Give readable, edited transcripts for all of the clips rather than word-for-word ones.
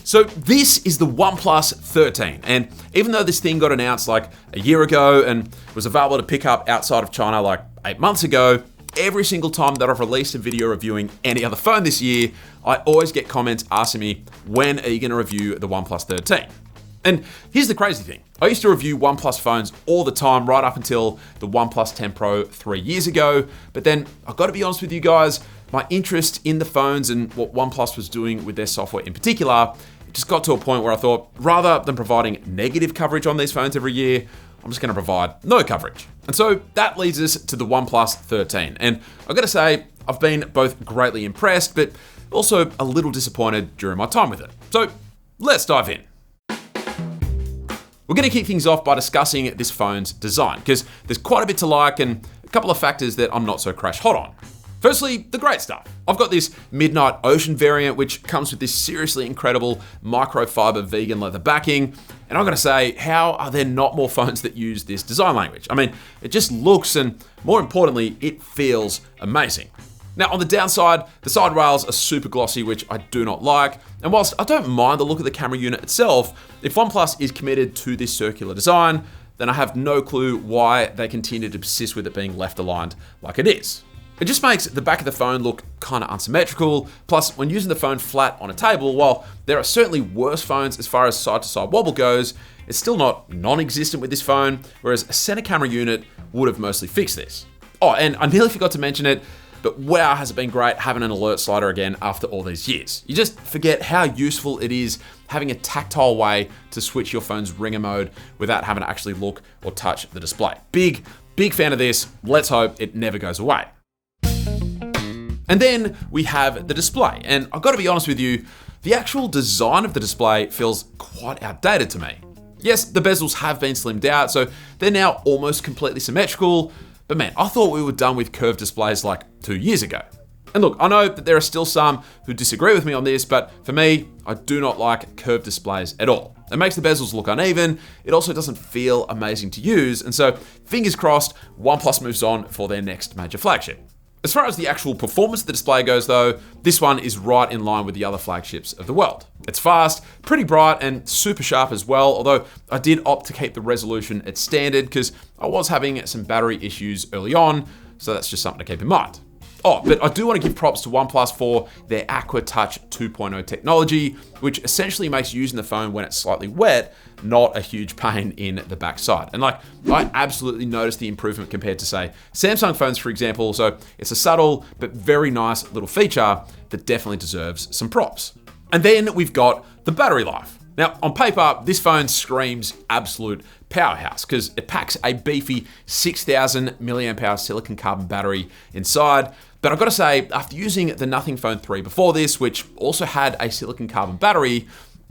So this is the OnePlus 13, and even though this thing got announced like a year ago and was available to pick up outside of China like 8 months ago, every single time that I've released a video reviewing any other phone this year, I always get comments asking me, when are you going to review the OnePlus 13? And here's the crazy thing. I used to review OnePlus phones all the time right up until the OnePlus 10 Pro 3 years ago. But then I've got to be honest with you guys, my interest in the phones and what OnePlus was doing with their software in particular, it just got to a point where I thought, rather than providing negative coverage on these phones every year, I'm just going to provide no coverage. And so that leads us to the OnePlus 13. And I've got to say, I've been both greatly impressed, but also a little disappointed during my time with it. So let's dive in. We're going to kick things off by discussing this phone's design, because there's quite a bit to like and a couple of factors that I'm not so crash hot on. Firstly, the great stuff. I've got this Midnight Ocean variant, which comes with this seriously incredible microfiber vegan leather backing. And I've got to say, how are there not more phones that use this design language? I mean, it just looks and more importantly, it feels amazing. Now, on the downside, the side rails are super glossy, which I do not like. And whilst I don't mind the look of the camera unit itself, if OnePlus is committed to this circular design, then I have no clue why they continue to persist with it being left aligned like it is. It just makes the back of the phone look kind of unsymmetrical. Plus, when using the phone flat on a table, while there are certainly worse phones as far as side-to-side wobble goes, it's still not non-existent with this phone, whereas a center camera unit would have mostly fixed this. Oh, and I nearly forgot to mention it, but wow, has it been great having an alert slider again after all these years. You just forget how useful it is having a tactile way to switch your phone's ringer mode without having to actually look or touch the display. Big fan of this. Let's hope it never goes away. And then we have the display. And I've got to be honest with you, the actual design of the display feels quite outdated to me. Yes, the bezels have been slimmed out, so they're now almost completely symmetrical. But man, I thought we were done with curved displays like 2 years ago. And look, I know that there are still some who disagree with me on this, but for me, I do not like curved displays at all. It makes the bezels look uneven. It also doesn't feel amazing to use. And so fingers crossed, OnePlus moves on for their next major flagship. As far as the actual performance of the display goes though, this one is right in line with the other flagships of the world. It's fast, pretty bright, and super sharp as well, although I did opt to keep the resolution at standard because I was having some battery issues early on, so that's just something to keep in mind. Oh, but I do want to give props to OnePlus for their Aqua Touch 2.0 technology, which essentially makes using the phone when it's slightly wet not a huge pain in the backside. And like, I absolutely noticed the improvement compared to say Samsung phones, for example. So it's a subtle but very nice little feature that definitely deserves some props. And then we've got the battery life. Now, on paper, this phone screams absolute powerhouse because it packs a beefy 6,000 milliamp hour silicon carbon battery inside. But I've got to say, after using the Nothing Phone 3 before this, which also had a silicon carbon battery,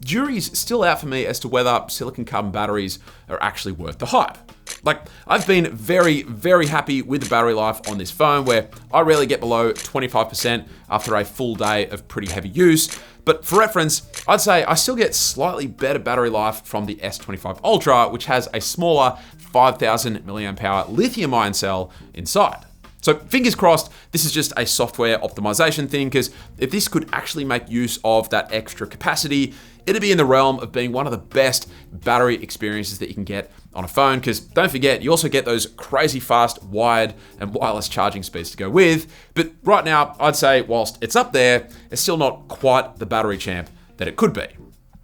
jury's still out for me as to whether silicon carbon batteries are actually worth the hype. Like, I've been very happy with the battery life on this phone, where I rarely get below 25% after a full day of pretty heavy use. But for reference, I'd say I still get slightly better battery life from the S25 Ultra, which has a smaller 5,000 milliamp hour lithium ion cell inside. So fingers crossed, this is just a software optimization thing, because if this could actually make use of that extra capacity, it'd be in the realm of being one of the best battery experiences that you can get on a phone. Because don't forget, you also get those crazy fast wired and wireless charging speeds to go with. But right now, I'd say whilst it's up there, it's still not quite the battery champ that it could be.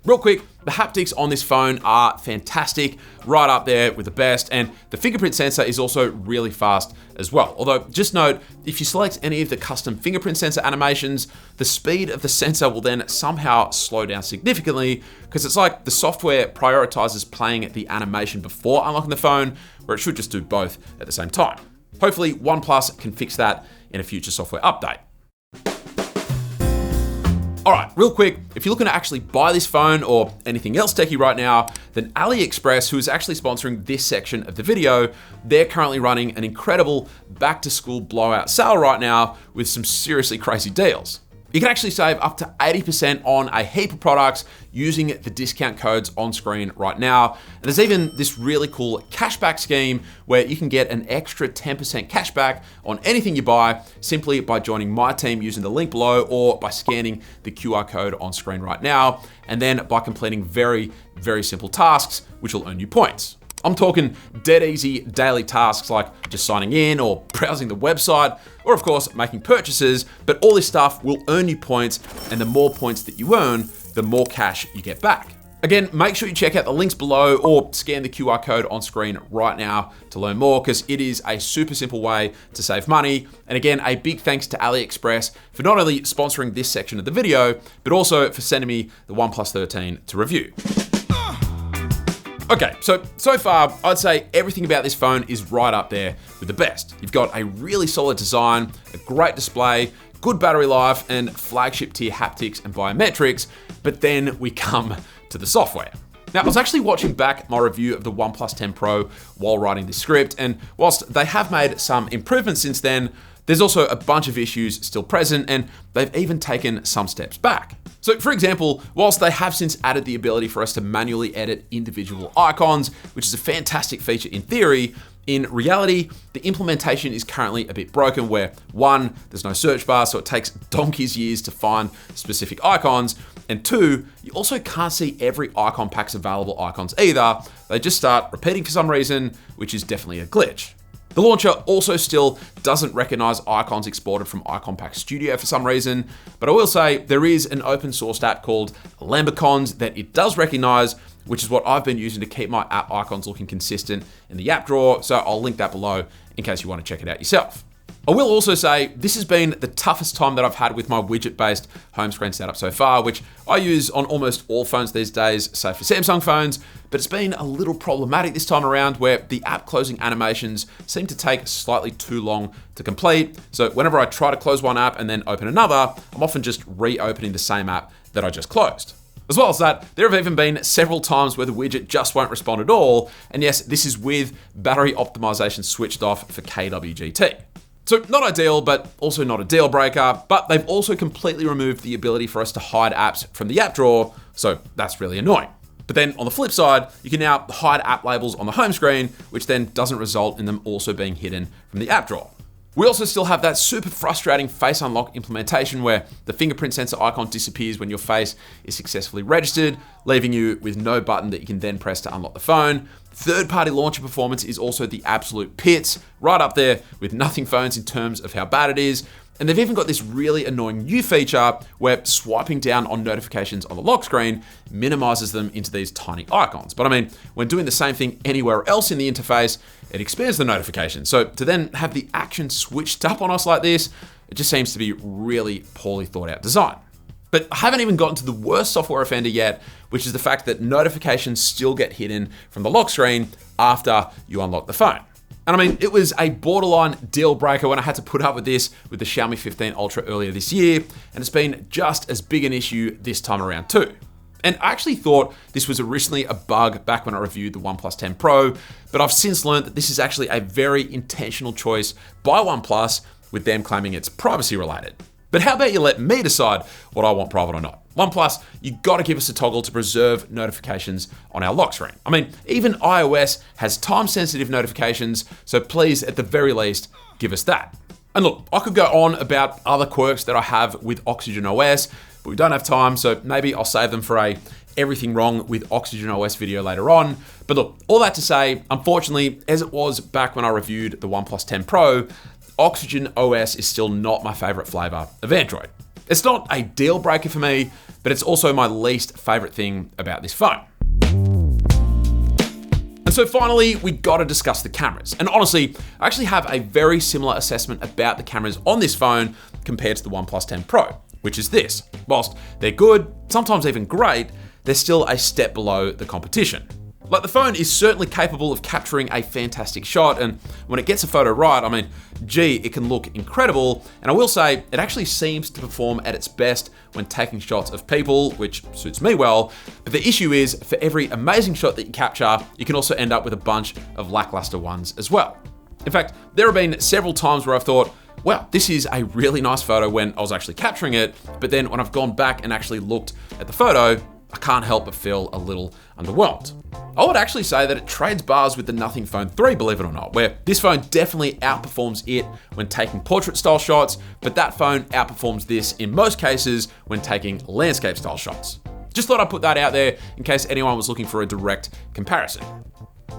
Real quick, the haptics on this phone are fantastic, right up there with the best, and the fingerprint sensor is also really fast as well. Although, just note, if you select any of the custom fingerprint sensor animations, the speed of the sensor will then somehow slow down significantly, because it's like the software prioritizes playing the animation before unlocking the phone, where it should just do both at the same time. Hopefully, OnePlus can fix that in a future software update. All right, real quick, if you're looking to actually buy this phone or anything else techie right now, then AliExpress, who is actually sponsoring this section of the video, they're currently running an incredible back-to-school blowout sale right now with some seriously crazy deals. You can actually save up to 80% on a heap of products using the discount codes on screen right now. And there's even this really cool cashback scheme where you can get an extra 10% cashback on anything you buy simply by joining my team using the link below or by scanning the QR code on screen right now, and then by completing very, very simple tasks, which will earn you points. I'm talking dead easy daily tasks like just signing in or browsing the website, or of course making purchases, but all this stuff will earn you points, and the more points that you earn, the more cash you get back. Again, make sure you check out the links below or scan the QR code on screen right now to learn more, because it is a super simple way to save money. And again, a big thanks to AliExpress for not only sponsoring this section of the video, but also for sending me the OnePlus 13 to review. Okay, so far, I'd say everything about this phone is right up there with the best. You've got a really solid design, a great display, good battery life, and flagship tier haptics and biometrics, but then we come to the software. Now, I was actually watching back my review of the OnePlus 10 Pro while writing this script, and whilst they have made some improvements since then, there's also a bunch of issues still present, and they've even taken some steps back. So for example, whilst they have since added the ability for us to manually edit individual icons, which is a fantastic feature in theory, in reality, the implementation is currently a bit broken where one, there's no search bar, so it takes donkey's years to find specific icons, and two, you also can't see every icon pack's available icons either. They just start repeating for some reason, which is definitely a glitch. The launcher also still doesn't recognize icons exported from Icon Pack Studio for some reason, but I will say there is an open source app called Lambicons that it does recognize, which is what I've been using to keep my app icons looking consistent in the app drawer, so I'll link that below in case you want to check it out yourself. I will also say this has been the toughest time that I've had with my widget-based home screen setup so far, which I use on almost all phones these days, save for Samsung phones, but it's been a little problematic this time around where the app closing animations seem to take slightly too long to complete. So whenever I try to close one app and then open another, I'm often just reopening the same app that I just closed. As well as that, there have even been several times where the widget just won't respond at all, and yes, this is with battery optimization switched off for KWGT. So not ideal, but also not a deal breaker, but they've also completely removed the ability for us to hide apps from the app drawer, so that's really annoying. But then on the flip side, you can now hide app labels on the home screen, which then doesn't result in them also being hidden from the app drawer. We also still have that super frustrating face unlock implementation where the fingerprint sensor icon disappears when your face is successfully registered, leaving you with no button that you can then press to unlock the phone. Third-party launcher performance is also the absolute pits, right up there with nothing phones in terms of how bad it is. And they've even got this really annoying new feature where swiping down on notifications on the lock screen minimizes them into these tiny icons. But I mean, when doing the same thing anywhere else in the interface, it expands the notification. So to then have the action switched up on us like this, it just seems to be really poorly thought out design. But I haven't even gotten to the worst software offender yet, which is the fact that notifications still get hidden from the lock screen after you unlock the phone. And I mean, it was a borderline deal breaker when I had to put up with this with the Xiaomi 15 Ultra earlier this year, and it's been just as big an issue this time around too. And I actually thought this was originally a bug back when I reviewed the OnePlus 10 Pro, but I've since learned that this is actually a very intentional choice by OnePlus, with them claiming it's privacy related. But how about you let me decide what I want private or not? OnePlus, you gotta give us a toggle to preserve notifications on our lock screen. I mean, even iOS has time-sensitive notifications, so please, at the very least, give us that. And look, I could go on about other quirks that I have with Oxygen OS, but we don't have time, so maybe I'll save them for a everything wrong with Oxygen OS video later on. But look, all that to say, unfortunately, as it was back when I reviewed the OnePlus 10 Pro, Oxygen OS is still not my favorite flavor of Android. It's not a deal breaker for me, but it's also my least favorite thing about this phone. And so finally, we gotta discuss the cameras. And honestly, I actually have a very similar assessment about the cameras on this phone compared to the OnePlus 10 Pro, which is this. Whilst they're good, sometimes even great, they're still a step below the competition. Like, the phone is certainly capable of capturing a fantastic shot, and when it gets a photo right, I mean, gee, it can look incredible. And I will say, it actually seems to perform at its best when taking shots of people, which suits me well. But the issue is, for every amazing shot that you capture, you can also end up with a bunch of lackluster ones as well. In fact, there have been several times where I've thought, wow, this is a really nice photo when I was actually capturing it, but then when I've gone back and actually looked at the photo, I can't help but feel a little underwhelmed. I would actually say that it trades bars with the Nothing Phone 3, believe it or not, where this phone definitely outperforms it when taking portrait style shots, but that phone outperforms this in most cases when taking landscape style shots. Just thought I'd put that out there in case anyone was looking for a direct comparison.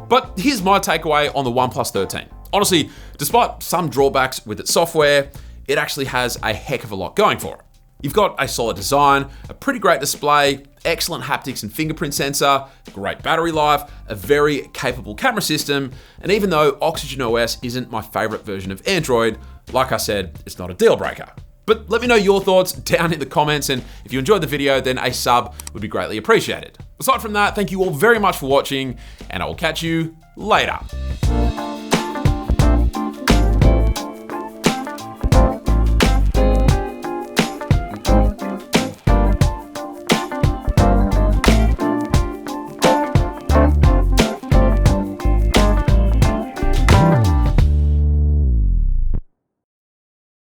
But here's my takeaway on the OnePlus 13. Honestly, despite some drawbacks with its software, it actually has a heck of a lot going for it. You've got a solid design, a pretty great display, excellent haptics and fingerprint sensor, great battery life, a very capable camera system, and even though Oxygen OS isn't my favorite version of Android, like I said, it's not a deal breaker. But let me know your thoughts down in the comments, and if you enjoyed the video, then a sub would be greatly appreciated. Aside from that, thank you all very much for watching, and I will catch you later.